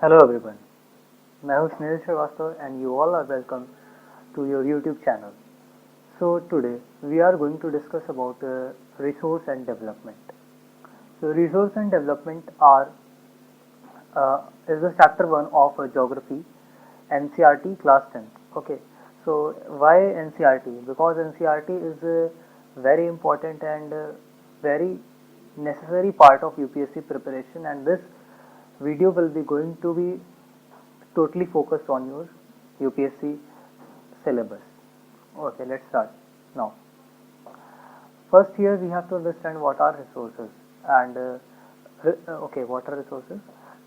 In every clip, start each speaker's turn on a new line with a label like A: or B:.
A: Hello everyone, मैं हूँ स्नेहिल Srivastava and you all are welcome to your YouTube channel. So today we are going to discuss about resource and development. So resource and development is the chapter 1 of geography NCRT class 10th. Okay, so why NCRT? Because NCRT is a very important and very necessary part of UPSC preparation, and this video will be going to be totally focused on your UPSC syllabus. Okay, let's start now. First, here we have to understand what are resources and what are resources?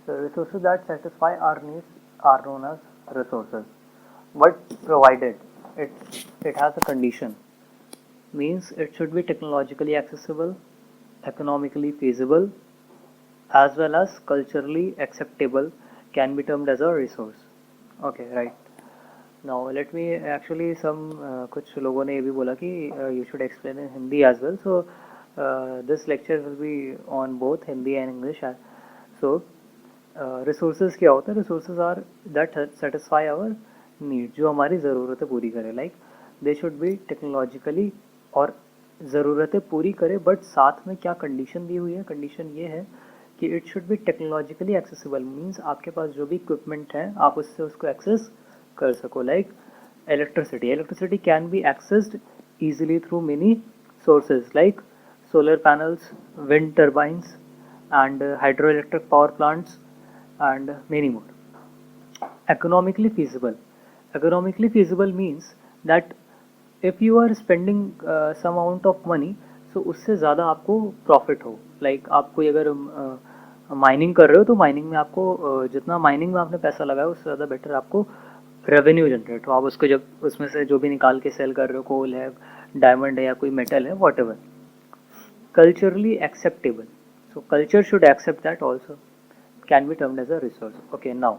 A: So resources that satisfy our needs are known as resources, but provided it it has a condition, means it should be technologically accessible, economically feasible, as well as culturally acceptable, can be termed as a resource. Okay, right. Now let me actually some कुछ लोगों ने ये भी बोला कि you should explain in Hindi as well. So this lecture will be on both Hindi and English. So resources क्या होता है? Resources are that satisfy our need, जो हमारी ज़रूरतें पूरी करे. Like they should be technologically और ज़रूरतें पूरी करे, बट साथ में क्या कंडीशन दी हुई है? कंडीशन ये है कि it should be technologically accessible, means आपके पास जो भी इक्विपमेंट है आप उससे उसको एक्सेस कर सको. Like electricity can be accessed easily through many sources like solar panels, wind turbines, and hydroelectric power plants, and many more. Economically feasible means that if you are spending some amount of money, so उससे ज़्यादा आपको profit हो. Like आप कोई अगर mining कर रहे हो तो माइनिंग में आपको जितना माइनिंग में आपने पैसा लगाया उससे ज़्यादा बेटर आपको रेवेन्यू जनरेट हो. आप उसको जब उसमें से जो भी निकाल के सेल कर रहे हो, कोल है, डायमंड है या कोई मेटल है, whatever. Culturally acceptable, so culture should accept that also, can be termed as a resource. Okay, now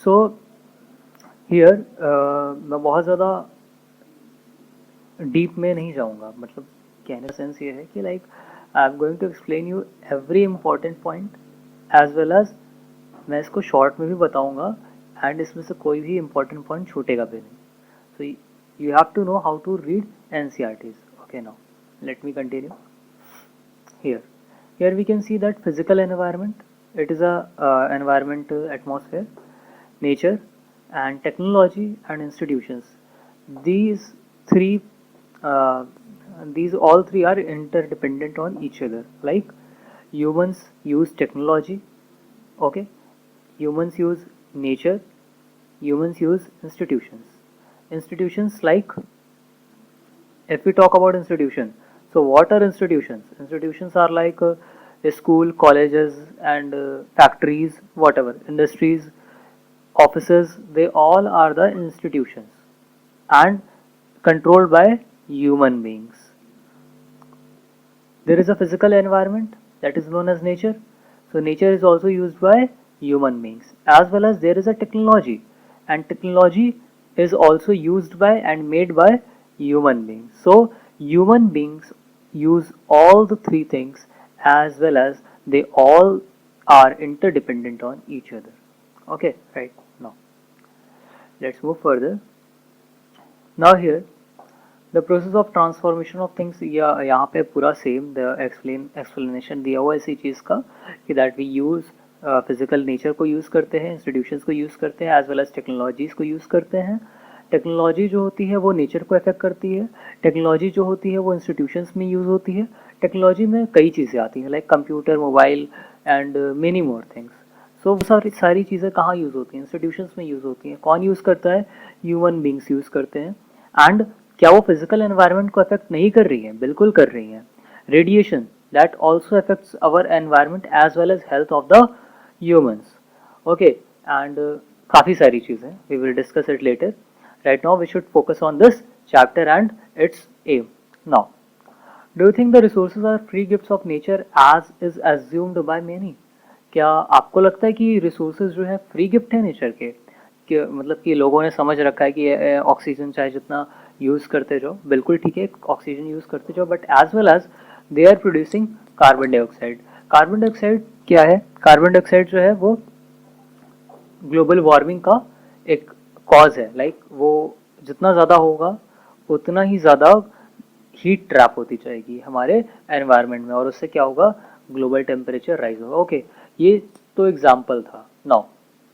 A: so here मैं बहुत ज़्यादा डीप में नहीं जाऊँगा. मतलब कहने का सेंस ये है कि like I am going to explain you every important point as well as मैं इसको शॉर्ट में भी बताऊँगा, एंड इसमें से कोई भी इम्पॉर्टेंट पॉइंट छूटेगा भी नहीं. So you have to know how to read NCRTs. Okay, now let me continue. Here we can see that physical environment, it is a environment, atmosphere, nature, and technology and institutions. These three these all three are interdependent on each other. Like humans use technology, okay, humans use nature, humans use institutions. Like if we talk about institution, so what are institutions are like school, colleges, and factories, whatever, industries, offices, they all are the institutions and controlled by human beings. There is a physical environment that is known as nature. So nature is also used by human beings, as well as there is a technology, and technology is also used by and made by human beings. So human beings use all the three things, as well as they all are interdependent on each other. Okay, right. Now let's move further. Now here the process of transformation of things, यहाँ पे पूरा same explanation दिया हुआ है इसी चीज़ का कि that we use physical nature को यूज़ करते हैं, इंस्टीट्यूशंस को यूज़ करते हैं, एज वेल एज टेक्नोलॉजीज़ को यूज़ करते हैं. टेक्नोलॉजी जो होती है वो नेचर को अफेक्ट करती है, टेक्नोलॉजी जो होती है वो इंस्टीट्यूशंस में यूज़ होती है. टेक्नोलॉजी में कई चीज़ें आती हैं like computer, mobile, and many more things. So वो सारी चीज़ें कहाँ यूज़ होती हैं? इंस्टीट्यूशंस में यूज़ होती हैं. कौन यूज़ करता है? ह्यूमन बींग्स यूज़ करते हैं. एंड क्या वो फिजिकल एनवायरनमेंट को अफेक्ट नहीं कर रही है? बिल्कुल कर रही है. Radiation that also affects our environment as well as health of the humans. Okay, and काफ़ी सारी चीज़ें, we will discuss it later. Right now we should focus on this chapter and its aim. Now do you think the resources are free gifts of nature as is assumed by many? क्या आपको लगता है कि resources जो है free gift है nature के? कि मतलब कि लोगों ने समझ रखा है कि ऑक्सीजन चाहे जितना यूज़ करते जाओ, बिल्कुल ठीक है, ऑक्सीजन यूज़ करते जाओ, but as well as they are producing carbon dioxide. Carbon dioxide क्या है? कार्बन डाइऑक्साइड जो है वो ग्लोबल वार्मिंग का एक कॉज है। लाइक वो जितना ज़्यादा होगा उतना ही ज़्यादा हीट ट्रैप होती जाएगी हमारे एनवायरनमेंट में, और उससे क्या होगा, ग्लोबल टेम्परेचर राइज होगा। ओके, ये तो एग्जाम्पल था। नाउ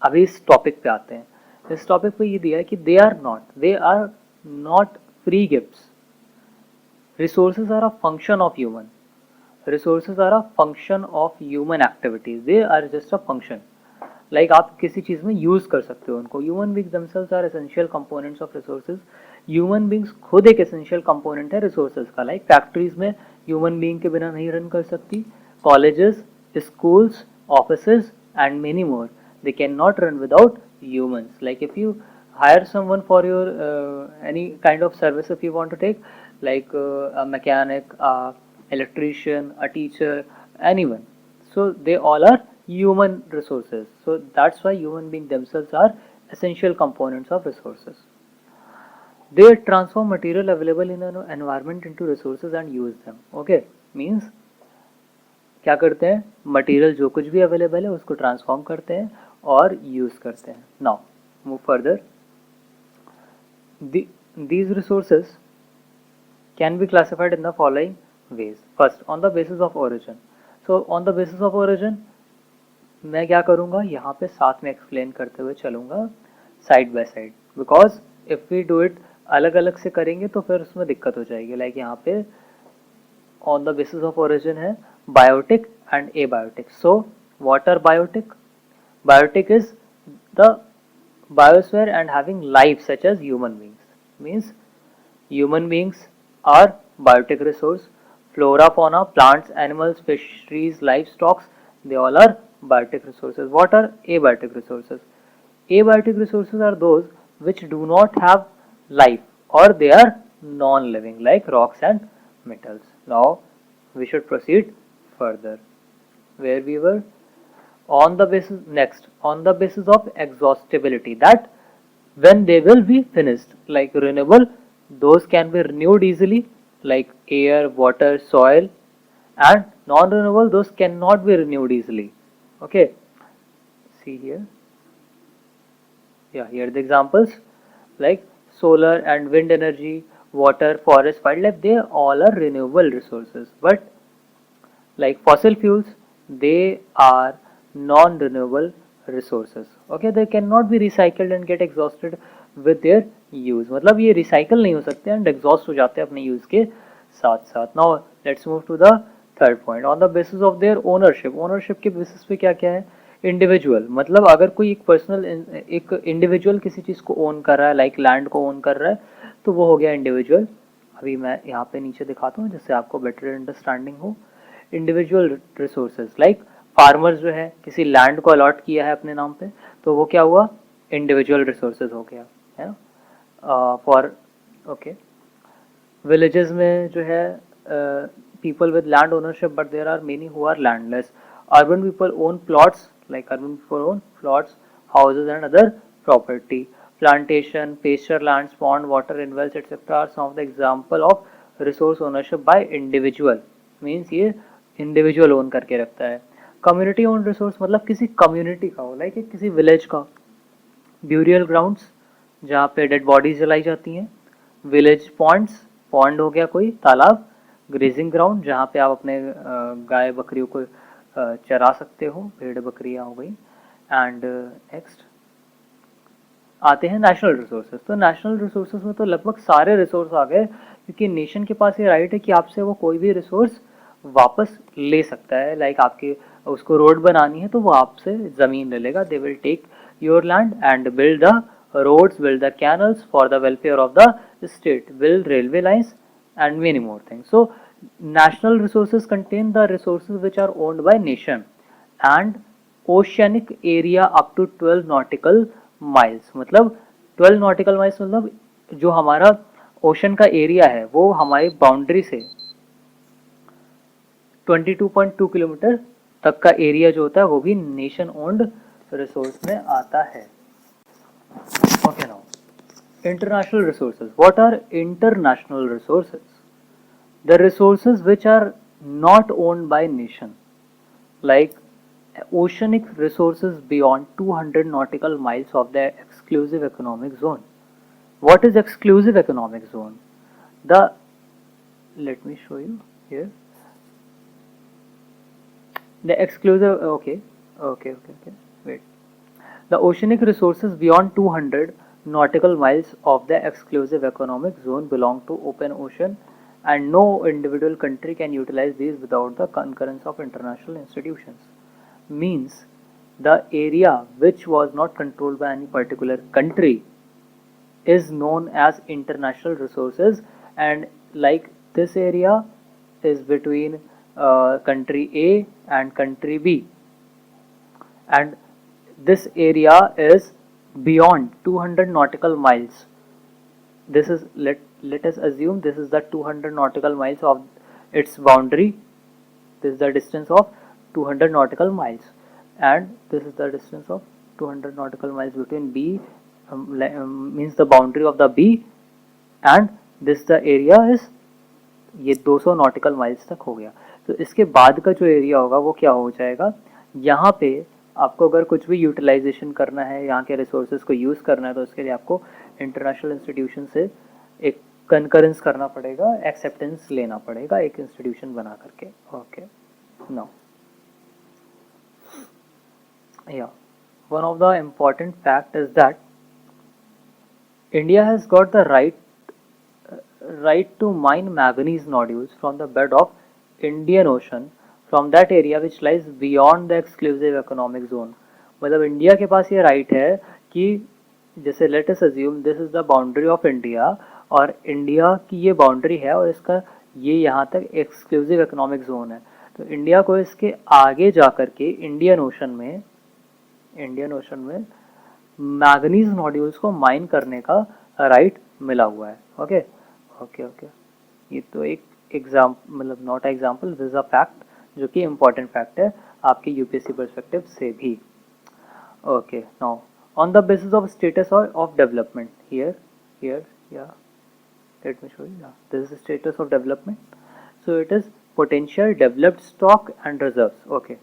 A: अभी इस टॉपिक पे आते हैं। इस टॉपिक पे ये दिया है कि they are not free gifts, resources are a function of human, resources are a function of human activities, they are just a function। Like आप किसी चीज में यूज कर सकते हो उनको। Human beings themselves are essential components of resources. Human beings खुद एक एसेंशियल कंपोनेंट है रिसोर्सेज का। लाइक फैक्ट्रीज में ह्यूमन बींग के बिना नहीं रन कर सकती, colleges, schools, offices and many more, they cannot run without humans। like if you hire someone for your any kind of service, if you want to take, like a mechanic, a electrician, a teacher, anyone, so they all are human resources, so that's why human beings themselves are essential components of resources। they transform material available in an environment into resources and use them। okay, means क्या करते हैं, material जो कुछ भी available है उसको transform करते हैं और यूज करते हैं। Now move further, these resources can be classified in the following ways। first, on the basis of origin। so on the basis of origin मैं क्या करूँगा, यहाँ पे साथ में एक्सप्लेन करते हुए चलूँगा side by side, because if we do it अलग अलग से करेंगे तो फिर उसमें दिक्कत हो जाएगी। लाइक यहाँ पे on the basis of origin है biotic and abiotic। so what are biotic? biotic is the biosphere and having life such as human beings, means human beings are biotic resource, flora, fauna, plants, animals, fisheries, livestock, they all are biotic resources। what are abiotic resources? abiotic resources are those which do not have life or they are non-living, like rocks and metals। now we should proceed further where we were on the basis, next on the basis of exhaustibility, that when they will be finished, like renewable, those can be renewed easily, like air, water, soil, and non-renewable, those cannot be renewed easily। okay, see here, yeah, here are the examples, like solar and wind energy, water, forest, wildlife, they all are renewable resources, but like fossil fuels, they are non-renewable resources। okay, they cannot be recycled and get exhausted with their use, मतलब ये recycle नहीं हो सकते and exhaust हो जाते हैं अपने use के साथ साथ। now let's move to the third point, on the basis of their ownership। ownership के basis पे क्या क्या है, इंडिविजुअल, मतलब अगर कोई एक पर्सनल, एक इंडिविजुअल किसी चीज़ को ओन कर रहा है, लाइक लैंड को ओन कर रहा है, तो वो हो गया इंडिविजुअल। अभी मैं यहाँ पे नीचे दिखाता हूँ जिससे आपको बेटर अंडरस्टैंडिंग हो। इंडिविजुअल रिसोर्सेज, लाइक फार्मर्स जो है किसी लैंड को अलॉट किया है अपने नाम पे, तो वो क्या हुआ, इंडिविजुअल रिसोर्सेज हो गया है ना। फॉर ओके, विलेजेस में जो है people with land ownership, but there are many who are landless। urban people own plots, like urban people own plots, houses and other property। plantation, pasture lands, pond, water in wells etc are some of the example of resource ownership by individual, means ये individual own करके रखता है। community owned resource मतलब किसी community का हो, like किसी village का। burial grounds जहाँ पे डेड बॉडीज जलाई जाती हैं। विलेज पॉन्ड्स, पॉन्ड हो गया कोई तालाब। ग्रेजिंग ग्राउंड जहाँ पे आप अपने गाय बकरियों को चरा सकते हो, भेड़ बकरियाँ हो गई। एंड नेक्स्ट आते हैं नेशनल रिसोर्सेज। तो नेशनल रिसोर्सेज में तो लगभग सारे रिसोर्स आ गए, क्योंकि नेशन के पास ये राइट है कि आपसे वो कोई भी रिसोर्स वापस ले सकता है। लाइक आपके उसको रोड बनानी है तो वो आपसे ज़मीन ले लेगा। They will take your land and build the roads, build the canals for the welfare of the state, build railway lines and many more things। so national resources contain the resources which are owned by nation and oceanic area up to 12 nautical miles। मतलब 12 nautical miles मतलब जो हमारा ocean का area है वो हमारी boundary से 22.2 kilometre तक का एरिया जो होता है वो भी नेशन ओन्ड रिसोर्स में आता है। Okay, now international resources। what are international resources? the resources which are not owned by nation, like oceanic resources beyond 200 nautical miles of the exclusive economic zone. What is exclusive economic zone? The let me show you here. The exclusive wait. The oceanic resources beyond 200 nautical miles of the exclusive economic zone belong to open ocean, and no individual country can utilize these without the concurrence of international institutions. Means the area which was not controlled by any particular country is known as international resources, and like this area is between country A and country B, and this area is beyond 200 nautical miles. This is let us assume this is the 200 nautical miles of its boundary. This is the distance of 200 nautical miles, and this is the distance of 200 nautical miles between B, means the boundary of the B, and this the area is ये 200 nautical miles तक हो गया. तो इसके बाद का जो area होगा वो क्या हो जाएगा, यहाँ पे आपको अगर कुछ भी यूटिलाइजेशन करना है, यहाँ के रिसोर्सेज को यूज़ करना है, तो उसके लिए आपको इंटरनेशनल इंस्टीट्यूशन से एक कंकरेंस करना पड़ेगा, एक्सेप्टेंस लेना पड़ेगा एक इंस्टीट्यूशन बना करके. Okay, now yeah, one of the important fact is that India has got the right to mine manganese nodules from the bed of Indian Ocean from that area which lies beyond the exclusive economic zone. मतलब India के पास ये right है कि जैसे let us assume this is the boundary of India, और India की ये boundary है और इसका ये यहाँ तक एक्सक्लूसिव इकोनॉमिक जोन है, तो इंडिया को इसके आगे जा कर के इंडियन ओशन में मैंगनीज नोड्यूल्स को माइन करने का राइट मिला हुआ है. ओके ओके ओके, ये तो एक एग्जाम्पल, मतलब not example, this is a fact जो कि इम्पोर्टेंट फैक्ट है आपके यूपीएससी परस्पेक्टिव से भी. Okay, now on the basis of status or of development, here yeah, let me show you. Yeah, this is the status of development. So it is potential developed stock and reserves. Okay,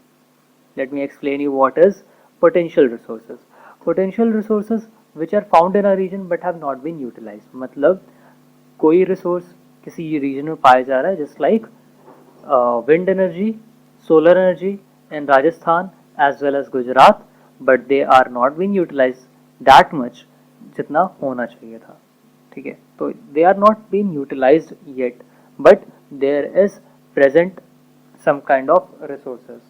A: let me explain you what is potential resources. Potential resources which are found in a region but have not been utilized. मतलब कोई resource किसी reason में पाया जा रहा है, just like wind energy, solar energy in Rajasthan as well as Gujarat, but they are not being utilise that much जितना होना चाहिए था. ठीक है, तो they are not being utilised yet, but there is present some kind of resources.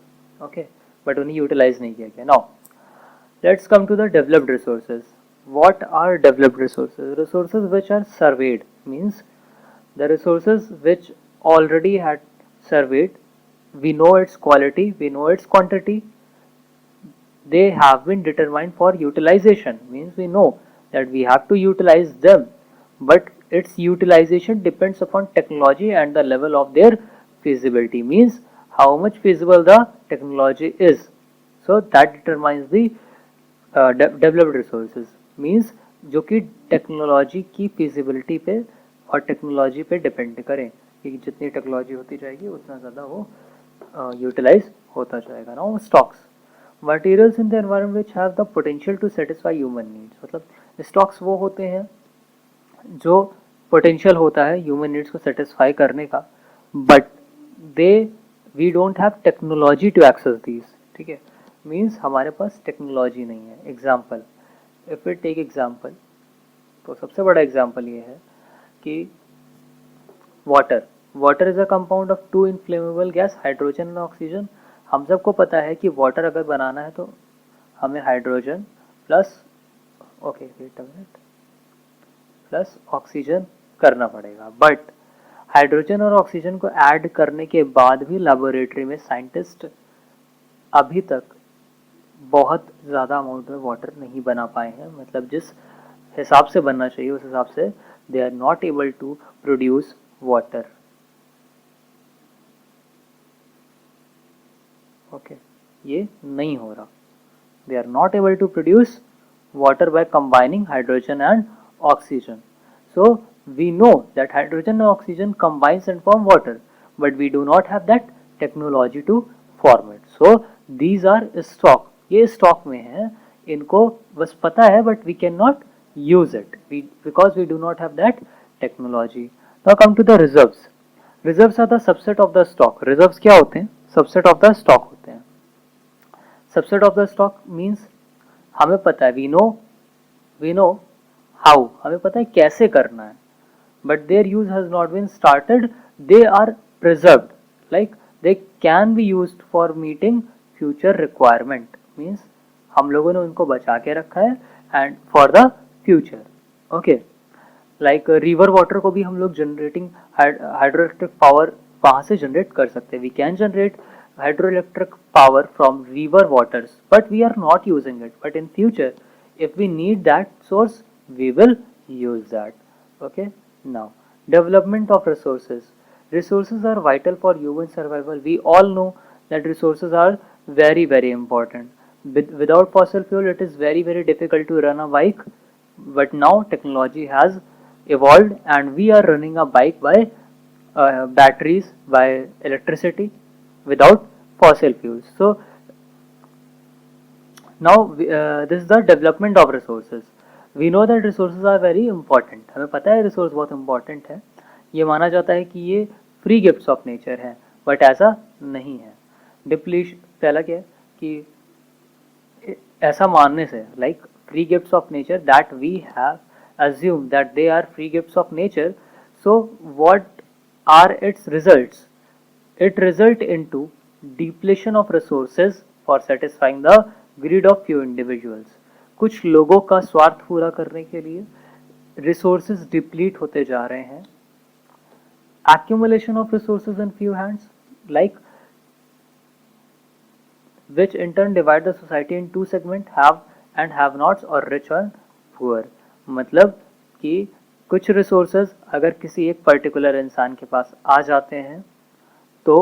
A: Okay, but उन्हें utilise नहीं किया गया. Now let's come to the developed resources. What are developed resources? Resources which are surveyed, means the resources which already had surveyed, we know its quality, we know its quantity, they have been determined for utilization, means we know that we have to utilize them, but its utilization depends upon technology and the level of their feasibility, means how much feasible the technology is. So that determines the developed resources, means जो कि technology की feasibility पे और technology पे depend करें, कि जितनी technology होती जाएगी उतना ज़्यादा वो यूटिलाइज होता जाएगा. Now stocks, materials in the environment which have the potential to satisfy human needs. मतलब स्टॉक्स वो होते हैं जो पोटेंशियल होता है ह्यूमन नीड्स को सेटिस्फाई करने का, but we don't have technology to access these. ठीक है, मीन्स हमारे पास टेक्नोलॉजी नहीं है. Example, if we take example, तो सबसे बड़ा एग्जाम्पल ये है कि water is a compound of two inflammable gas, hydrogen and oxygen. हम सबको पता है कि वाटर अगर बनाना है तो हमें हाइड्रोजन प्लस प्लस ऑक्सीजन करना पड़ेगा, बट हाइड्रोजन और ऑक्सीजन को ऐड करने के बाद भी लेबोरेटरी में साइंटिस्ट अभी तक बहुत ज़्यादा अमाउंट में वाटर नहीं बना पाए हैं. मतलब जिस हिसाब से बनना चाहिए उस हिसाब से they are not able to produce water. Okay, ये नहीं हो रहा. They are not able to produce water by combining hydrogen and oxygen. So we know that hydrogen and oxygen combines and form water, but we do not have that technology to form it. So these are stock, ये stock में है, इनको बस पता है but we can not use it because we do not have that technology. Now come to the reserves. Reserves are the subset of the stock. Reserves क्या होते हैं? Subset of the stock होते हैं. Subset of the stock means हमें पता है, we know how, हमें पता है कैसे करना है, but their use has not been started. They are preserved, like they can be used for meeting future requirement. Means हम लोगों ने उनको बचा के रखा है and for the future. Okay, like river water को भी हम लोग जनरेटिंग हाइड्रो इलेक्ट्रिक पावर वहाँ से जनरेट कर सकते हैं. We can generate hydro electric power from river waters but we are not using it. But in future if we need that source we will use that. Okay, now development of resources. Resources are vital for human survival. We all know that resources are very important. Without fossil fuel it is very difficult to run a bike, but now technology has evolved and we are running a bike by batteries, by electricity, without fossil fuels. So now this is the development of resources. We know that resources are very important. हमें पता है resource बहुत important है. ये माना जाता है कि ये फ्री गिफ्ट्स ऑफ नेचर हैं, बट ऐसा नहीं है. डिप्लीशन पहला क्या है कि ऐसा मानने से, like free gifts of nature, that we have assumed that they are free gifts of nature. So what are its results? It result into depletion of resources for satisfying the greed of few individuals. कुछ लोगों का स्वार्थ पूरा करने के लिए resources deplete होते जा रहे हैं. Accumulation of resources in few hands, like which in turn divide the society in two segments, have and have nots और rich और poor. मतलब कि कुछ resources अगर किसी एक particular इंसान के पास आ जाते हैं तो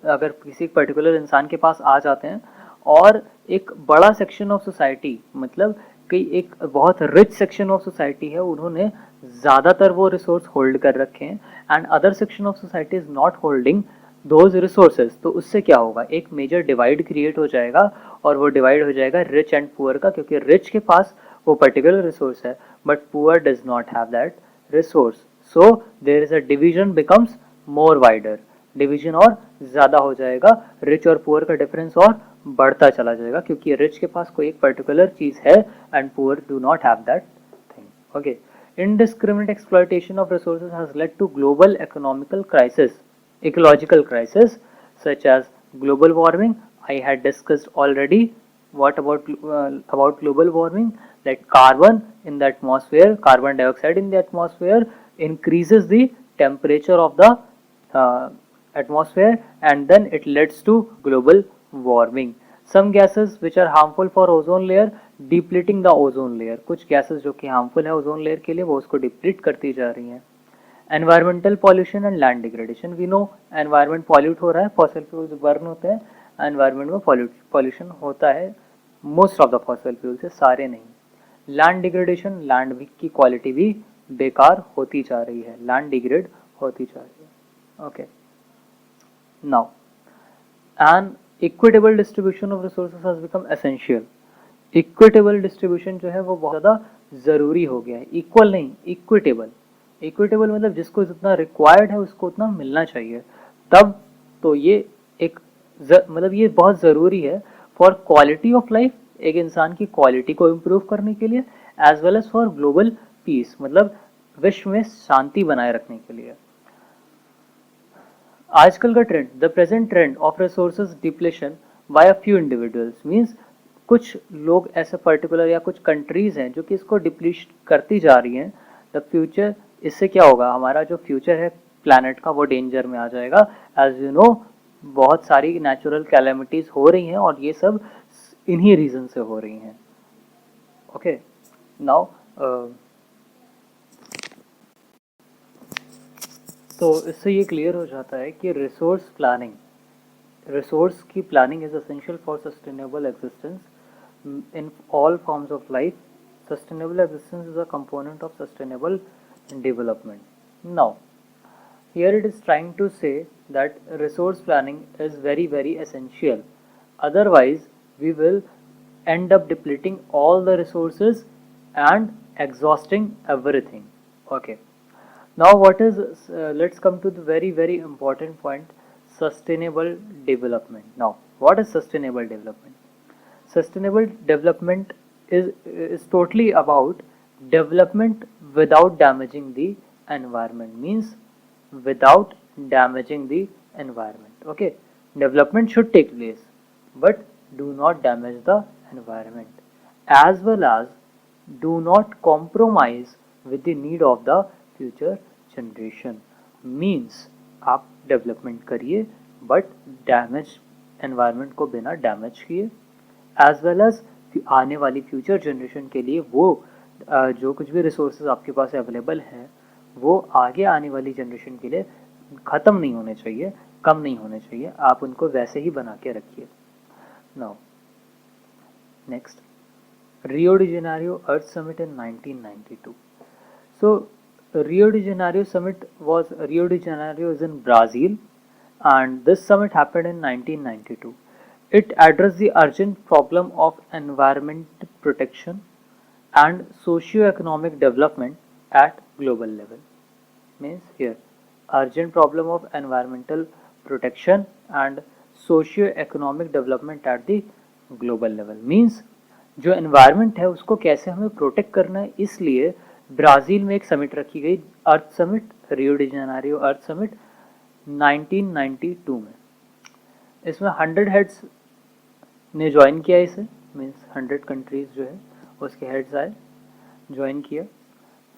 A: अगर किसी पर्टिकुलर इंसान के पास आ जाते हैं और एक बड़ा सेक्शन ऑफ सोसाइटी, मतलब कि एक बहुत रिच सेक्शन ऑफ सोसाइटी है, उन्होंने ज़्यादातर वो रिसोर्स होल्ड कर रखे हैं and other section of society is not holding those resources, तो उससे क्या होगा, एक मेजर डिवाइड क्रिएट हो जाएगा और वो डिवाइड हो जाएगा रिच एंड पुअर का, क्योंकि रिच के पास वो पर्टिकुलर रिसोर्स है but poor does not have that resource. So there is a division becomes more wider. Division और ज़्यादा हो जाएगा, रिच और पुअर का डिफरेंस और बढ़ता चला जाएगा, क्योंकि रिच के पास कोई एक पर्टिकुलर चीज़ है and poor do not have that thing. Okay, indiscriminate exploitation of resources has led to global economical crisis, ecological crisis such as global warming. I had discussed already. What about global warming? That carbon in the atmosphere, carbon dioxide in the atmosphere increases the temperature of the atmosphere and then it leads to global warming. Some gases which are harmful for ozone layer depleting the ozone layer. कुछ gases जो कि harmful है ozone layer के लिए वो उसको deplete करती जा रही हैं. Environmental pollution and land degradation. We know environment pollute हो रहा है, फॉसिल फ्यूल्स बर्न होते हैं, एनवायरमेंट में पॉल्यूशन होता है. Most of the fossil fuel से, सारे नहीं. लैंड डिग्रेडेशन, लैंड की क्वालिटी भी बेकार होती जा रही है, लैंड डिग्रेड होती जा रही है. Okay, now an equitable distribution of resources has become essential. Equitable distribution जो है वो बहुत ज़्यादा ज़रूरी हो गया है. इक्वल नहीं, इक्विटेबल. इक्विटेबल मतलब जिसको जितना रिक्वायर्ड है उसको उतना मिलना चाहिए. तब तो ये एक मतलब ये बहुत ज़रूरी है फॉर क्वालिटी ऑफ लाइफ, एक इंसान की क्वालिटी को इम्प्रूव करने के लिए, as well as for global peace, मतलब विश्व में शांति बनाए रखने के लिए. आजकल का trend, the present trend of resources depletion by a few individuals, means कुछ लोग ऐसे पर्टिकुलर या कुछ कंट्रीज हैं जो कि इसको डिप्लीट करती जा रही हैं. द फ्यूचर, इससे क्या होगा, हमारा जो फ्यूचर है प्लैनेट का वो डेंजर में आ जाएगा. एज यू नो बहुत सारी नेचुरल कैलेमिटीज हो रही हैं और ये सब इन्हीं रीजन से हो रही हैं. ओके, नाउ तो इससे ये क्लियर हो जाता है कि रिसोर्स प्लानिंग, रिसोर्स की planning is essential for sustainable existence in all forms of life. Sustainable existence is a component of sustainable development. Now here it is trying to say that resource planning is very essential. Otherwise, we will end up depleting all the resources and exhausting everything. Okay. Now, what is? Let's come to the very important point: sustainable development. Now, what is sustainable development? Sustainable development is totally about development without damaging the environment. Means without damaging the environment. Okay, development should take place, but do not damage the environment, as well as do not compromise with the need of the future generation. Means आप development करिए but damage environment को बिना damage किए, as well as आने वाली future generation के लिए वो जो कुछ भी रिसोर्सेज आपके पास अवेलेबल हैं वो आगे आने वाली जनरेशन के लिए ख़त्म नहीं होने चाहिए, कम नहीं होने चाहिए, आप उनको वैसे ही बना के रखिए. Now next, Rio de Janeiro Earth Summit in 1992. So Rio de Janeiro is in Brazil, and this summit happened in 1992. It addressed the urgent problem of environment protection and socio-economic development at global level. Means here, urgent problem of environmental protection and socio-economic development at the global level. Means जो environment है उसको कैसे हमें protect करना है, इसलिए Brazil में एक समिट रखी गई, अर्थ समिट, रियो डी जेनेरियो अर्थ समिट 1992 में. इसमें 100 हेड्स ने ज्वाइन किया इसे. मीन्स 100 कंट्रीज जो है उसके हेड्स आए, ज्वाइन किया.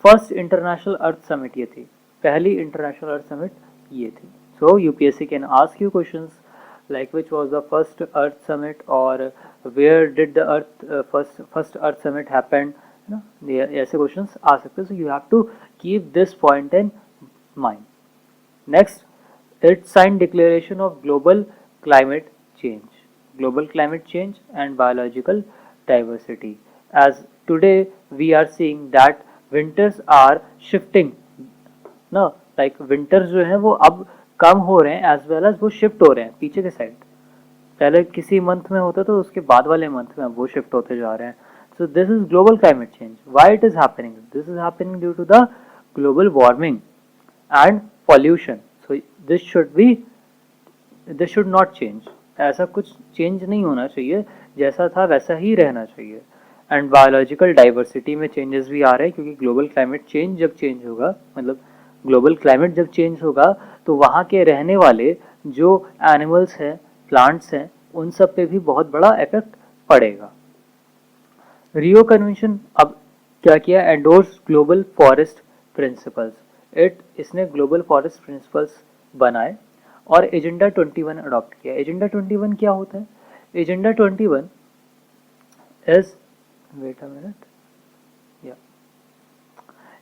A: फर्स्ट इंटरनेशनल अर्थ समिट ये थी, पहली इंटरनेशनल अर्थ समिट ये थी. So UPSC can ask you questions like which was the first earth summit, or where did the first earth summit happened, you know, ऐसे questions आ सकते हैं. So you have to keep this point in mind. Next, it signed declaration of global climate change and biological diversity. As today we are seeing that winters are shifting, no, like winters जो है वो अब कम हो रहे हैं, as well as वो shift हो रहे हैं पीछे के साइड. पहले किसी मंथ में होता तो उसके बाद वाले मंथ में वो शिफ्ट होते जा रहे हैं. So this is global climate change. Why it is happening? This is happening due to the global warming and pollution. So this should not change. ऐसा कुछ चेंज नहीं होना चाहिए, जैसा था वैसा ही रहना चाहिए. एंड बायोलॉजिकल डाइवर्सिटी में चेंजेस भी आ रहे हैं, क्योंकि ग्लोबल क्लाइमेट चेंज जब चेंज होगा, मतलब ग्लोबल क्लाइमेट जब चेंज होगा तो वहाँ के रहने वाले जो एनिमल्स हैं, प्लांट्स हैं, उन सब पे भी बहुत बड़ा इफेक्ट पड़ेगा. रियो कन्वेंशन अब क्या किया? Endorse global forest principles. इसने ग्लोबल फॉरेस्ट प्रिंसिपल्स बनाए और एजेंडा 21 अडॉप्ट किया. एजेंडा 21 क्या होता है? Agenda 21 is, wait a minute, या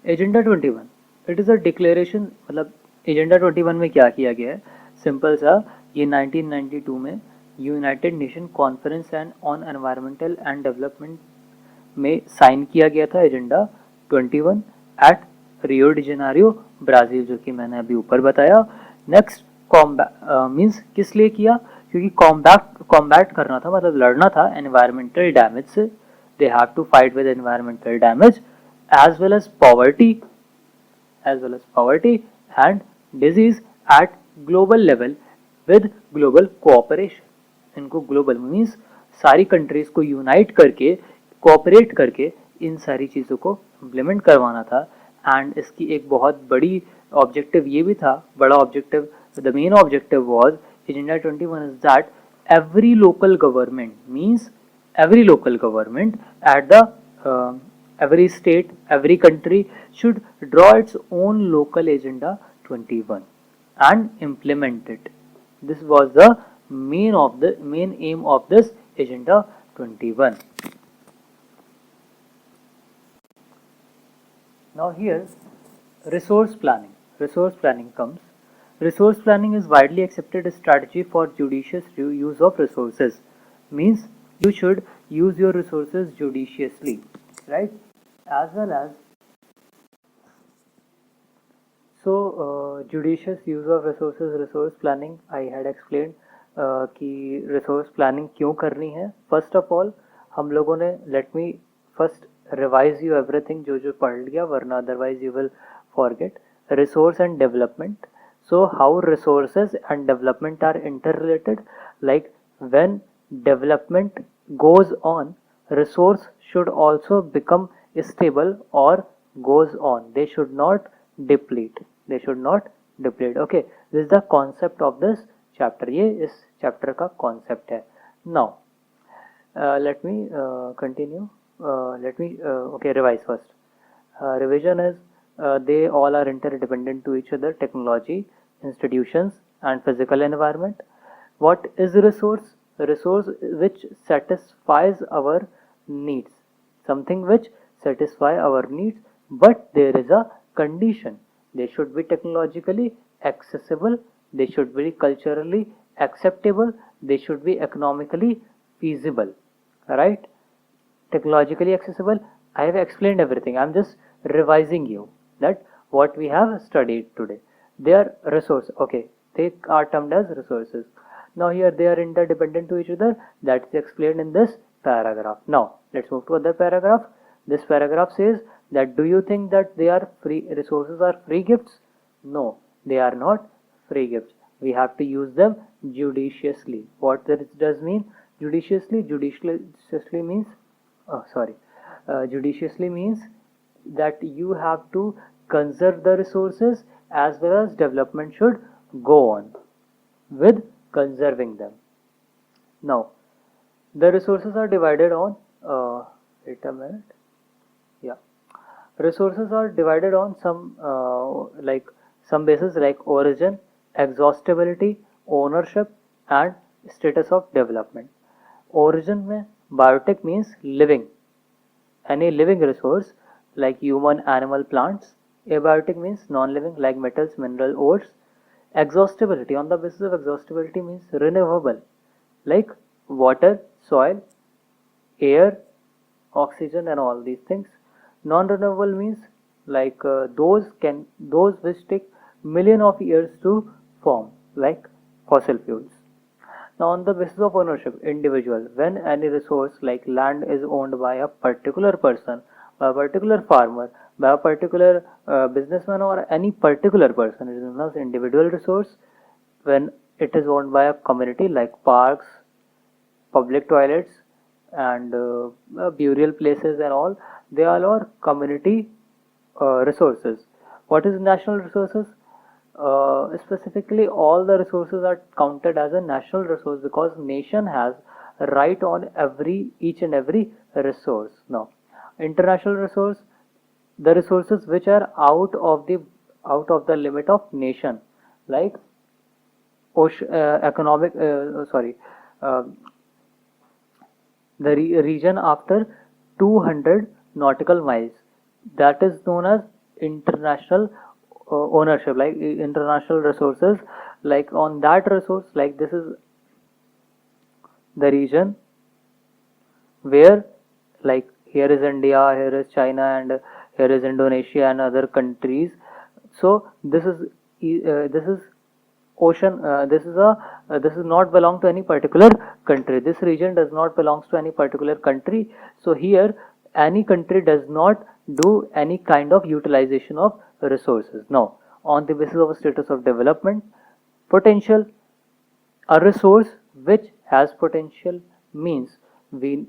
A: agenda 21 it is a declaration. मतलब एजेंडा 21 में क्या किया गया है? सिंपल सा, ये 1992 में United Nation conference and on environmental and development में साइन किया गया था agenda 21 at Rio de Janeiro Brazil, जो कि मैंने अभी ऊपर बताया. नेक्स्ट, मीन्स किस लिए किया? क्योंकि कॉम्बैट करना था, मतलब लड़ना था एनवायरमेंटल डैमेज से. They have to fight with environmental damage as well as poverty and disease at global level with global cooperation. इनको ग्लोबल मीन्स सारी कंट्रीज को यूनाइट करके, कोऑपरेट करके इन सारी चीज़ों को इम्प्लीमेंट करवाना था. एंड इसकी एक बहुत बड़ी ऑब्जेक्टिव ये भी था, बड़ा objective, the main objective was agenda 21 is that every local government, means every local government at the every state, every country should draw its own local agenda 21 and implement it. This was the main aim of this agenda 21. Now here, resource planning comes. Resource planning is widely accepted strategy for judicious use of resources. Means you should use your resources judiciously, right? As well as, Judicious use of resources, resource planning, I had explained कि resource planning क्यों करनी है. First of all, हम लोगों ने, let me first revise you everything जो जो पढ़ लिया, वरना otherwise you will forget. Resource and development. So how resources and development are interrelated? Like when development goes on, resource should also become stable or goes on. They should not deplete. They should not deplete. Okay, this is the concept of this chapter. ये इस chapter का concept है. Now let me continue. Okay, revise first. Revision is they all are interdependent to each other: technology, institutions, and physical environment. What is resource? Resource which satisfies our needs. Something which satisfy our needs, but there is a condition. They should be technologically accessible. They should be culturally acceptable. They should be economically feasible. Right? Technologically accessible. I have explained everything. I'm just revising you that what we have studied today. They are resource. Okay, they are termed as resources. Now here they are interdependent to each other. That is explained in this paragraph. Now let's move to other paragraph. This paragraph says that do you think that they are free resources are free gifts? No, they are not free gifts. We have to use them judiciously. What this does mean? Judiciously means judiciously means that you have to conserve the resources as well as development should go on with conserving them. Now the resources are divided on wait a minute. Yeah, resources are divided on some basis like origin, exhaustibility, ownership, and status of development. Origin में biotech means living, any living resource like human, animal, plants. Abiotic means non-living like metals, mineral, ores. Exhaustibility, on the basis of exhaustibility, means renewable like water, soil, air, oxygen, and all these things. Non-renewable means like those which take million of years to form, like fossil fuels. Now on the basis of ownership, individual, when any resource like land is owned by a particular person, by a particular farmer, by a particular businessman, or any particular person, it is known as individual resource. When it is owned by a community like parks, public toilets, and burial places and all, they all are community resources. What is national resources? Specifically, all the resources are counted as a national resource because nation has right on each and every resource. Now international resource, the resources which are out of the limit of nation, like economic the region after 200 nautical miles, that is known as international ownership, like international resources. Like on that resource, like this is the region where, like here is India, here is China, and here is Indonesia and other countries. So this is ocean. This is not belong to any particular country. This region does not belongs to any particular country. So here any country does not do any kind of utilization of resources. Now on the basis of a status of development, potential, a resource which has potential means we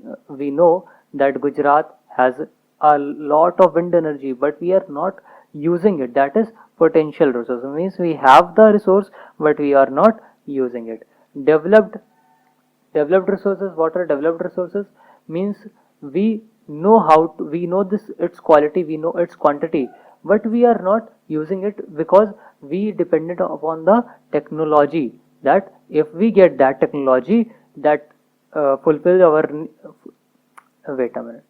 A: know that Gujarat has a lot of wind energy, but we are not using it. That is potential resource. It means we have the resource but we are not using it. Developed resources. What are developed resources? Means we know this its quality, we know its quantity, but we are not using it because we dependent upon the technology, that if we get that technology that fulfills our wait a minute.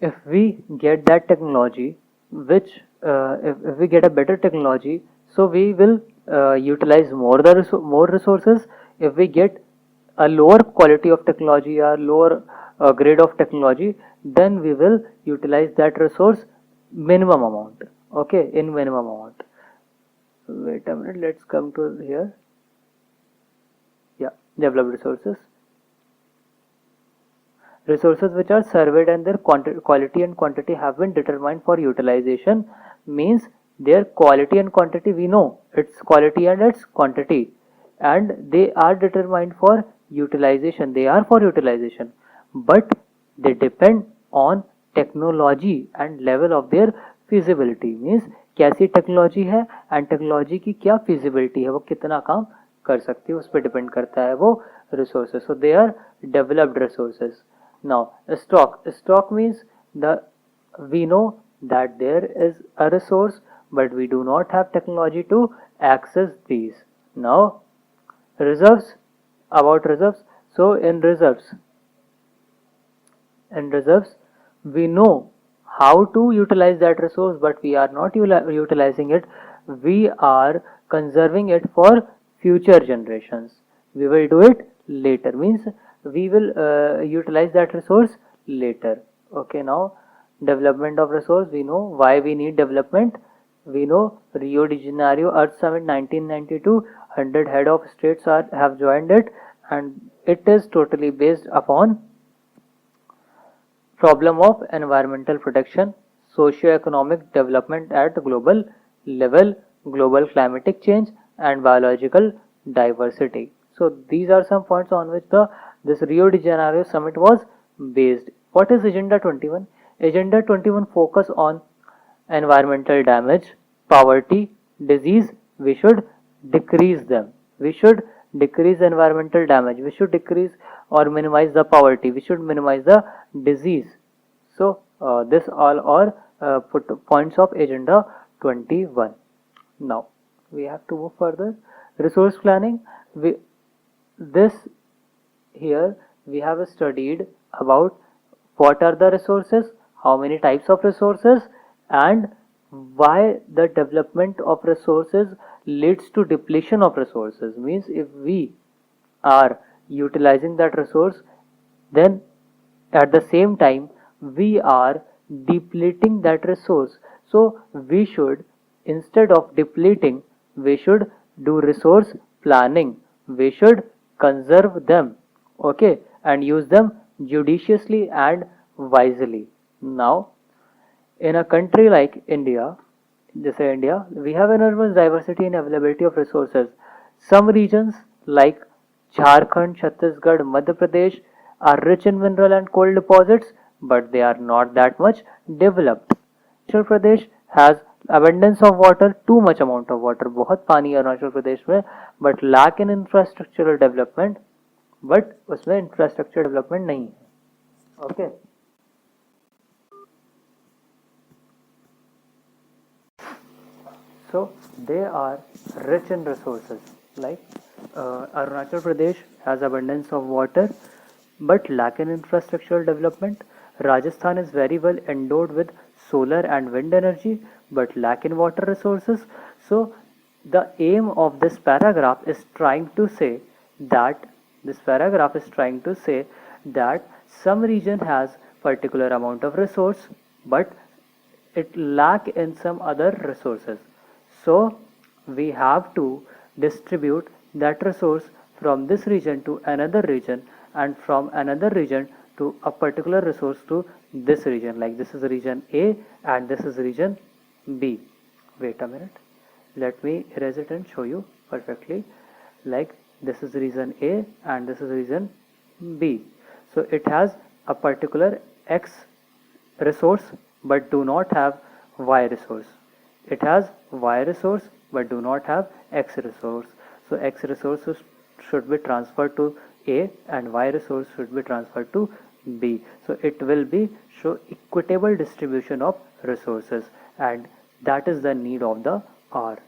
A: If we get that technology, which if we get a better technology, so we will utilize more resources. If we get a lower quality of technology or lower grade of technology, then we will utilize that resource minimum amount. okay, in minimum amount. Wait a minute, let's come to here. Yeah, developed resources. Resources which are surveyed and their quality and quantity have been determined for utilization means their quality and quantity, we know its quality and its quantity, and they are determined for utilization. They are for utilization, but they depend on technology and level of their feasibility. Means कैसी technology है and technology की क्या feasibility है, वो कितना काम कर सकती है, उस पर डिपेंड करता है वो resources. So they are developed resources. Now stock means we know that there is a resource but we do not have technology to access these. Now reserves, about reserves. So in reserves we know how to utilize that resource, but we are not utilizing it. We are conserving it for future generations. We will do it later, means we will utilize that resource later. Okay, now development of resource, we know why we need development. We know Rio de Janeiro Earth Summit 1992, 100 head of states have joined it, and it is totally based upon problem of environmental protection, socio-economic development at global level, global climatic change, and biological diversity. So these are some points on which this Rio de Janeiro summit was based. What is Agenda 21? Agenda 21 focus on environmental damage, poverty, disease. We should decrease them. We should decrease environmental damage. We should decrease or minimize the poverty. We should minimize the disease. So this all are points of Agenda 21. Now we have to move further. Resource planning. Here we have studied about what are the resources, how many types of resources, and why the development of resources leads to depletion of resources. Means if we are utilizing that resource, then at the same time we are depleting that resource. So we should, instead of depleting, we should do resource planning. We should conserve them, okay, and use them judiciously and wisely. Now in a country like India, we have enormous diversity and availability of resources. Some regions like Jharkhand, Chhattisgarh, Madhya Pradesh are rich in mineral and coal deposits, but they are not that much developed. Arunachal Pradesh has abundance of water, too much amount of water, बहुत पानी है अरुणाचल प्रदेश में, but lack in infrastructural development, but उसमें infrastructure development नहीं है. Okay. So they are rich in resources. Like Arunachal Pradesh has abundance of water but lack in infrastructural development. Rajasthan is very well endowed with solar and wind energy but lack in water resources. So the aim of this paragraph is trying to say that some region has particular amount of resource but it lack in some other resources. So we have to distribute that resource from this region to another region and from another region to a particular resource to this region. Like this is region A and this is region B. Wait a minute. Let me erase it and show you perfectly. Like this is region A and this is region B. So it has a particular X resource but do not have Y resource. It has Y resource but do not have X resource. So X resources should be transferred to A and Y resource should be transferred to B. So it will be show equitable distribution of resources, and that is the need of the hour.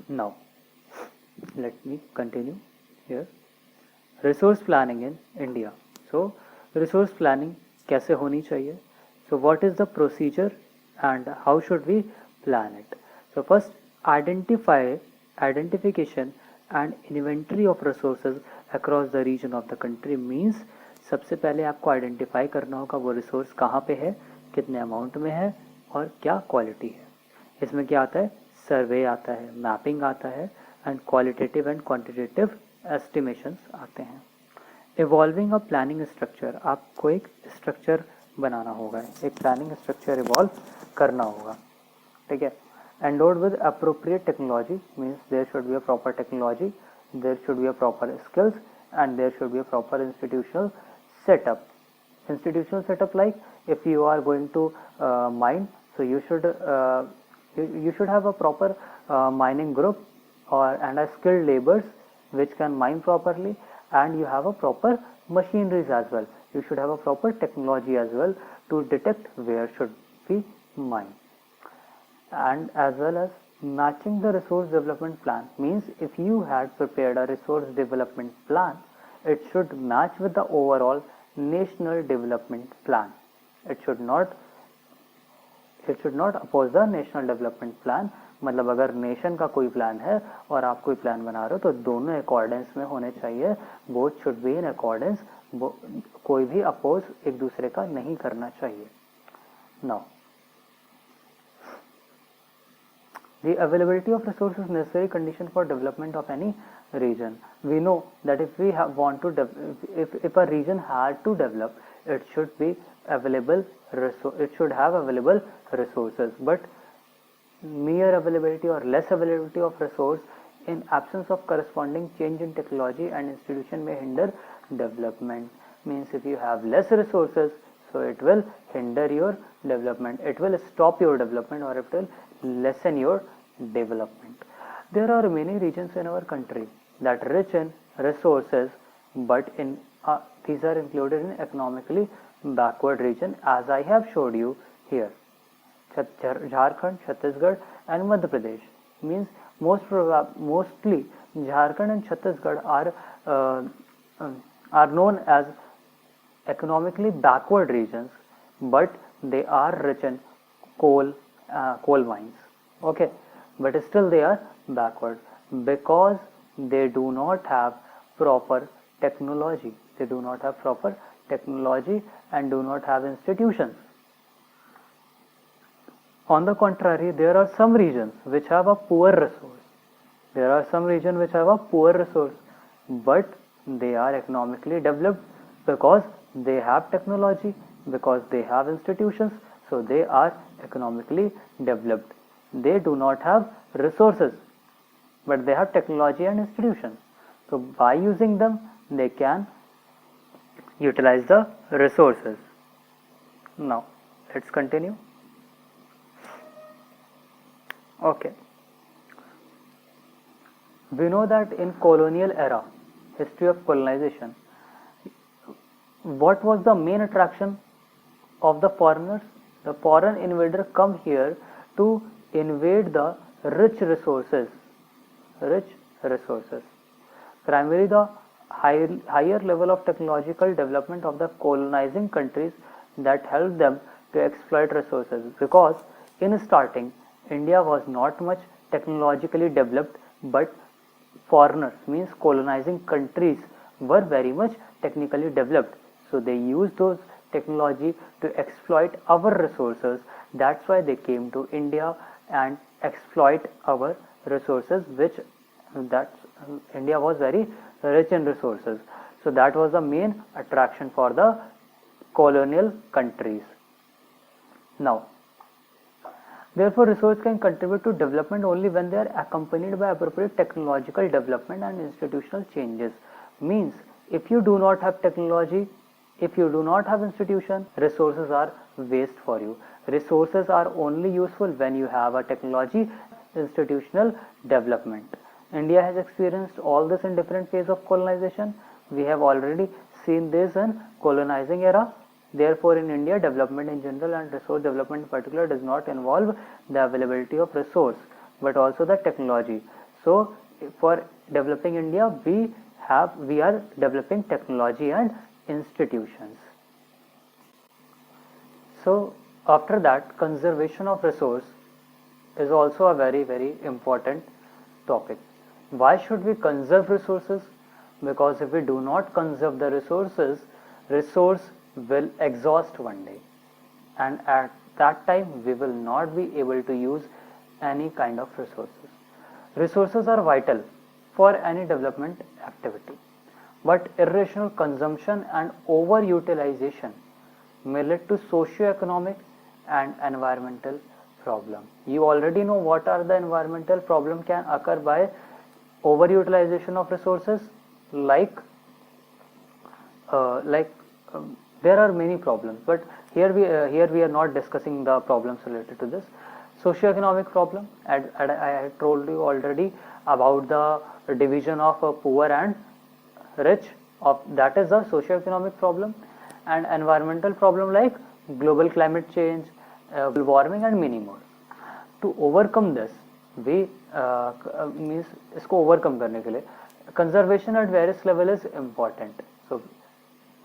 A: Now let me continue here. Resource planning in India. So resource planning कैसे होनी चाहिए? So what is the procedure and how should we plan it? So first, identification and inventory of resources across the region of the country means सबसे पहले आपको identify करना होगा वो resource कहाँ पे है, कितने अमाउंट में है और क्या क्वालिटी है। इसमें क्या आता है, सर्वे आता है, मैपिंग आता है and qualitative and quantitative estimations आते हैं। इवॉल्विंग अ प्लानिंग स्ट्रक्चर, आपको एक स्ट्रक्चर बनाना होगा, एक प्लानिंग स्ट्रक्चर इवॉल्व करना होगा, ठीक है। Endowed with appropriate technology means there should be a proper technology, there should be a proper skills and there should be a proper institutional setup. Institutional setup, like if you are going to mine, so you should have a proper mining group and a skilled laborers which can mine properly, and you have a proper machineries as well. You should have a proper technology as well to detect where should be mined. And as well as matching the resource development plan means if you had prepared a resource development plan, it should match with the overall national development plan. It should not oppose the national development plan. मतलब अगर nation का कोई plan है और आप कोई plan बना रहे हो तो दोनों अकॉर्डेंस में होने चाहिए, both should be in accordance, कोई भी अपोज एक दूसरे का नहीं करना चाहिए। Now the availability of resources necessary condition for development of any region. We know that if we want to if a region had to develop, it should be available, it should have available resources, but mere availability or less availability of resource in absence of corresponding change in technology and institution may hinder development. Means if you have less resources, so it will hinder your development, it will stop your development, or it will lessen your development. There are many regions in our country that rich in resources, but in these are included in economically backward region, as I have showed you here. Jharkhand, Chhattisgarh and Madhya Pradesh. Means mostly Jharkhand and Chhattisgarh are known as economically backward regions, but they are rich in coal mines, okay, but still they are backward because they do not have proper technology. They do not have proper technology and do not have institutions. On the contrary, there are some regions which have a poor resource. There are some regions which have a poor resource, but they are economically developed because they have technology, because they have institutions, so they are economically developed. They do not have resources, but they have technology and institutions. So by using them, they can utilize the resources. Now, let's continue. Okay. We know that in colonial era, history of colonization, what was the main attraction of the foreigners? The foreign invader come here to invade the rich resources. Primarily the higher level of technological development of the colonizing countries that helped them to exploit resources, because in starting India was not much technologically developed, but foreigners, means colonizing countries, were very much technically developed, so they used those technology to exploit our resources. That's why they came to India and exploit our resources, which that India was very rich in resources. So that was the main attraction for the colonial countries. Now, therefore, resource can contribute to development only when they are accompanied by appropriate technological development and institutional changes. Means, if you do not have technology, if you do not have institution, resources are waste for you. Resources are only useful when you have a technology, institutional development. India has experienced all this in different phases of colonization. We have already seen this in colonizing era. Therefore, in India, development in general and resource development in particular does not involve the availability of resource, but also the technology. So, for developing India, we are developing technology and institutions. So, after that, conservation of resource is also a very, very important topic. Why should we conserve resources? Because if we do not conserve the resources, resource will exhaust one day, and that time we will not be able to use any kind of resources. Resources are vital for any development activity, but irrational consumption and overutilization may lead to socio-economic and environmental problem. You already know what are the environmental problem can occur by overutilization of resources, like there are many problems, but here we are not discussing the problems related to this. Socio-economic problem, I told you already about the division of poor and rich, of that is the socio-economic problem. And environmental problem like global climate change, global warming and many more. To overcome this, we means इसको overcome करने के लिए conservation at various level is important. So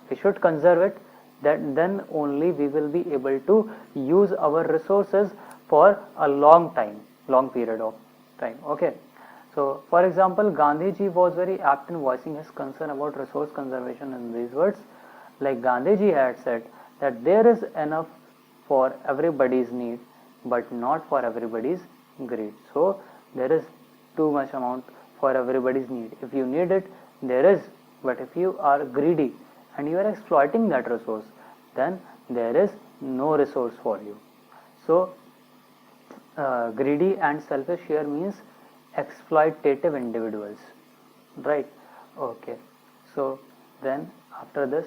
A: we should conserve it, that then only we will be able to use our resources for a long period of time. Okay, so for example, Gandhi ji was very apt in voicing his concern about resource conservation in these words. Like Gandhi ji had said that there is enough for everybody's need but not for everybody's greed. So there is too much amount for everybody's need. If you need it, there is, but if you are greedy and you are exploiting that resource, then there is no resource for you. So greedy and selfish here means exploitative individuals, right? Okay, so then after this,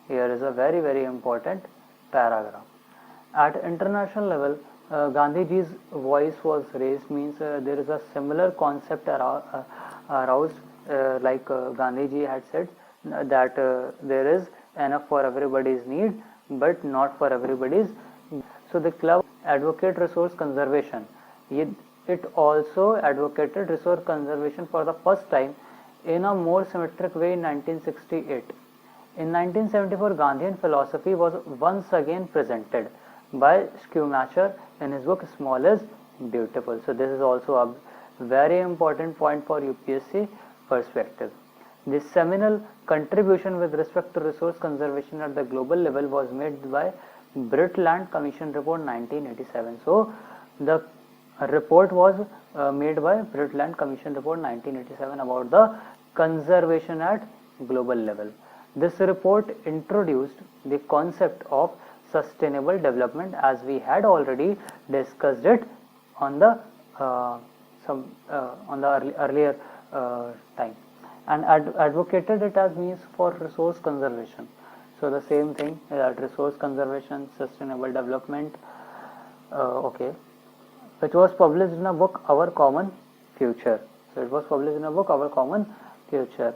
A: here is a very, very important paragraph. At international level, Gandhiji's voice was raised, means there is a similar concept aroused, like Gandhiji had said that there is enough for everybody's need but not for everybody's. So the club advocate resource conservation. It also advocated resource conservation for the first time in a more symmetric way in 1968. In 1974, Gandhian philosophy was once again presented by Schumacher in his book Small is Beautiful. So this is also a very important point for UPSC perspective. This seminal contribution with respect to resource conservation at the global level was made by Brundtland Commission Report 1987. So the report was made by Brundtland Commission Report 1987 about the conservation at global level. This report introduced the concept of sustainable development, as we had already discussed it on the earlier time, and advocated it as means for resource conservation. So the same thing, that resource conservation, sustainable development, okay, which was published in a book Our Common Future. So it was published in a book Our Common Future.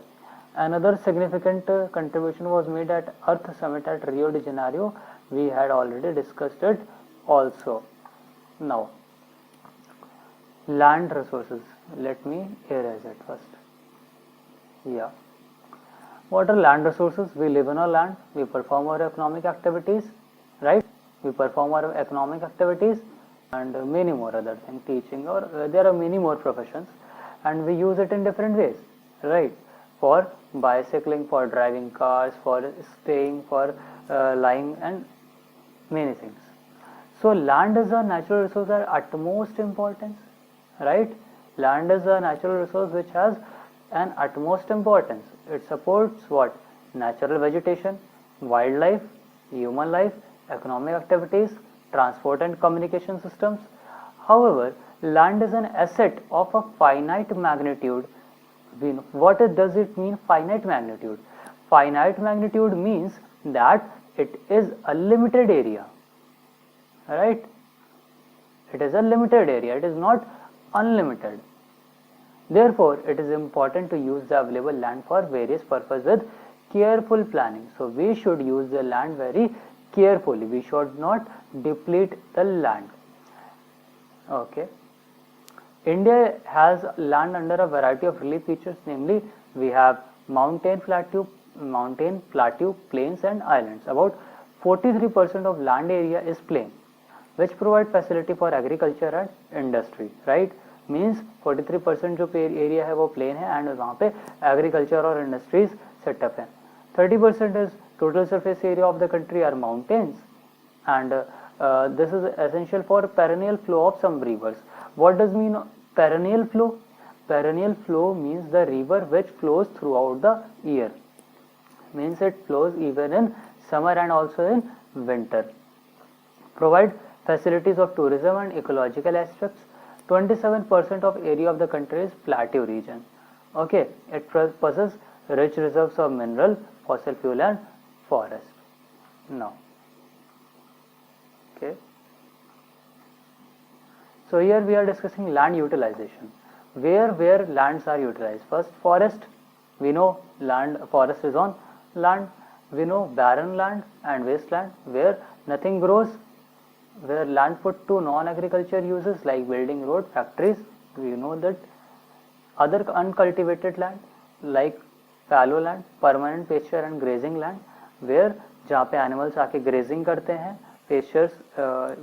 A: Another significant contribution was made at Earth Summit at Rio de Janeiro. We had already discussed it also. Now, land resources. Let me erase it first. Yeah. What are land resources? We live on our land. We perform our economic activities, right? We perform our economic activities and many more other things, teaching, or there are many more professions, and we use it in different ways, right? For bicycling, for driving cars, for staying, for lying, and many things. So land is a natural resource of utmost importance, right? Land is a natural resource which has an utmost importance. It supports what? Natural vegetation, wildlife, human life, economic activities, transport and communication systems. However, land is an asset of a finite magnitude. What does it mean, finite magnitude? Finite magnitude means that it is a limited area, right? It is a limited area, it is not unlimited. Therefore, it is important to use the available land for various purposes with careful planning. So we should use the land very carefully. We should not deplete the land. Okay. India has land under a variety of relief features, namely we have mountain, plateau, plains and islands. About 43% of land area is plain, which provide facility for agriculture and industry, right? Means 43% जो area है वो plain है and वहाँ पे agriculture और industries set up है. 30% is total surface area of the country are mountains, and this is essential for perennial flow of some rivers. What does mean perennial flow? Perennial flow means the river which flows throughout the year, means it flows even in summer and also in winter. Provide facilities of tourism and ecological aspects. 27% of area of the country is plateau region. Okay, it possesses rich reserves of mineral, fossil fuel and forest. Now, okay, so here we are discussing land utilization. Where lands are utilized? First, forest. We know forest is on land. We know barren land and wasteland where nothing grows, where land put to non-agriculture uses like building road, factories. We know that. Other uncultivated land like fallow land, permanent pasture and grazing land, where जहाँ पे animals आके grazing करते हैं, pastures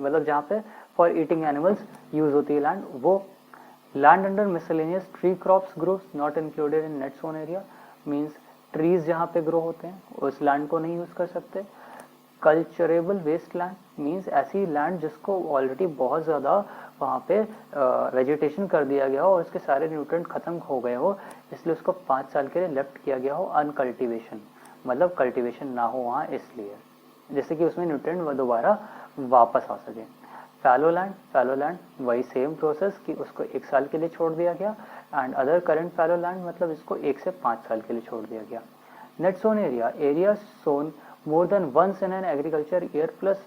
A: मतलब जहाँ पे for eating animals use होती है लैंड, वो land under miscellaneous tree crops grows not included in net sown area, means trees जहाँ पे ग्रो होते हैं उस लैंड को नहीं यूज कर सकते. कल्चरेबल वेस्ट लैंड मीन्स ऐसी लैंड जिसको ऑलरेडी बहुत ज़्यादा वहाँ पे वेजिटेशन कर दिया गया हो और उसके सारे न्यूट्रिएंट खत्म हो गए हो, इसलिए उसको 5 साल के लिए लेफ्ट किया गया हो अनकल्टिवेशन, मतलब कल्टिवेशन ना हो वहाँ इसलिए, जैसे कि उसमें न्यूट्रिएंट दोबारा वापस आ सके. फैलो लैंड वही सेम प्रोसेस कि उसको 1 साल के लिए छोड़ दिया गया. And other current fallow land मतलब इसको 1 से 5 साल के लिए छोड़ दिया गया. Net sown area Son more than once in an agriculture year plus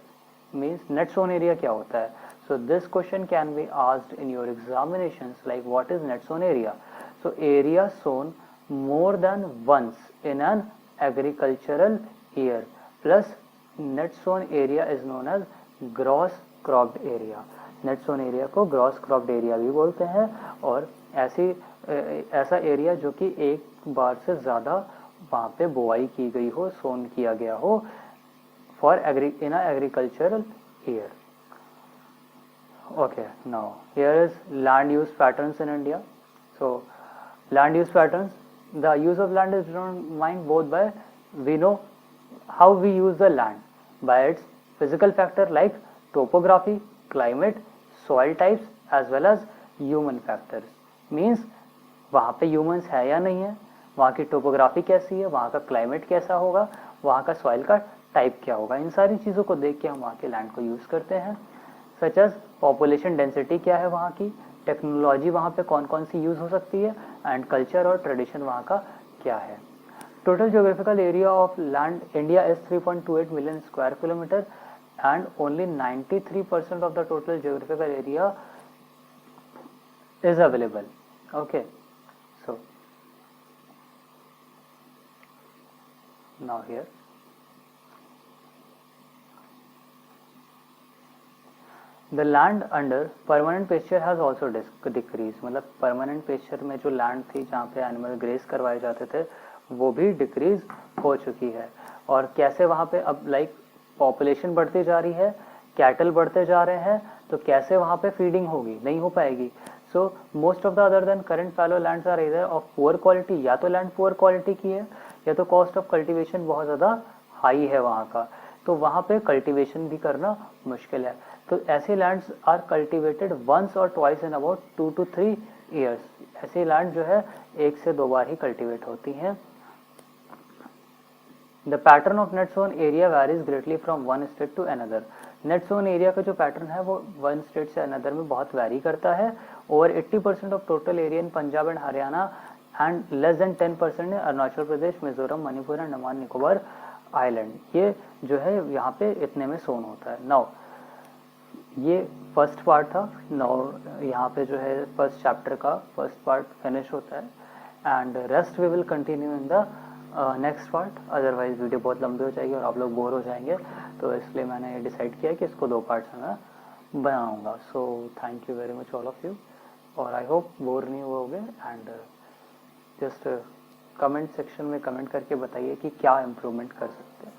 A: means net sown area क्या होता है. So this question can be asked in your examinations like what is net sown area. So area sown more than once in an agricultural year plus net sown area is known as gross cropped area. net sown area को gross cropped area भी बोलते हैं और ऐसा area जो कि एक बार से ज़्यादा वहाँ पे बुआई की गई हो, सोन किया गया हो for in agricultural year. Okay, now here is land use patterns in India. So land use patterns, the use of land is determined both by, we know how we use the land by its physical factor like topography, climate, soil types as well as human factors. Means वहाँ पे humans है या नहीं है, वहाँ की topography कैसी है, वहाँ का क्लाइमेट कैसा होगा, वहाँ का सॉइल का टाइप क्या होगा, इन सारी चीज़ों को देख के हम वहाँ के लैंड को यूज़ करते हैं. सच एज पॉपुलेशन डेंसिटी क्या है वहाँ की, टेक्नोलॉजी वहाँ पे कौन कौन सी यूज़ हो सकती है एंड कल्चर और ट्रेडिशन वहाँ का क्या है. Total geographical area of land India is 3.28 million square kilometre and only 93% of the total geographical area is available. Okay, so now here the land under permanent pasture has also decreased. मतलब permanent pasture में जो land थी जहाँ पे animal grace करवाए जाते थे वो भी डिक्रीज हो चुकी है. और कैसे वहाँ पे अब लाइक पॉपुलेशन बढ़ती जा रही है, कैटल बढ़ते जा रहे हैं, तो कैसे वहाँ पे फीडिंग होगी, नहीं हो पाएगी. So most of the other than current fallow lands are either of poor quality, या तो लैंड पुअर क्वालिटी की है या तो कॉस्ट ऑफ कल्टीवेशन बहुत ज़्यादा हाई है वहाँ का, तो वहाँ पे कल्टीवेशन भी करना मुश्किल है. तो ऐसे लैंड्स आर कल्टीवेटेड वंस और twice in about 2 to 3 years. ऐसे लैंड जो है 1 से 2 बार ही कल्टीवेट होती हैं. The pattern of net sown area varies greatly from one state to another. Net sown area का जो पैटर्न है वो वन स्टेट से अनदर में बहुत वैरी करता है. Over 80% of total area in Punjab and Haryana and less than 10% in Arunachal Pradesh, Mizoram, Manipur and Andaman Nicobar island. ये जो है यहाँ पे इतने में सोन होता है. नाउ ये फर्स्ट पार्ट था. नाउ यहाँ पे जो है फर्स्ट चैप्टर का फर्स्ट पार्ट फिनिश होता है and rest we will continue in the next part. Otherwise video बहुत लंबी हो जाएगी और आप लोग बोर हो जाएंगे, तो इसलिए मैंने डिसाइड किया कि इसको 2 पार्ट्स में बनाऊंगा. So thank you very much all of you, और आई होप बोर नहीं हुए एंड जस्ट कमेंट सेक्शन में कमेंट करके बताइए कि क्या इम्प्रूवमेंट कर सकते हैं.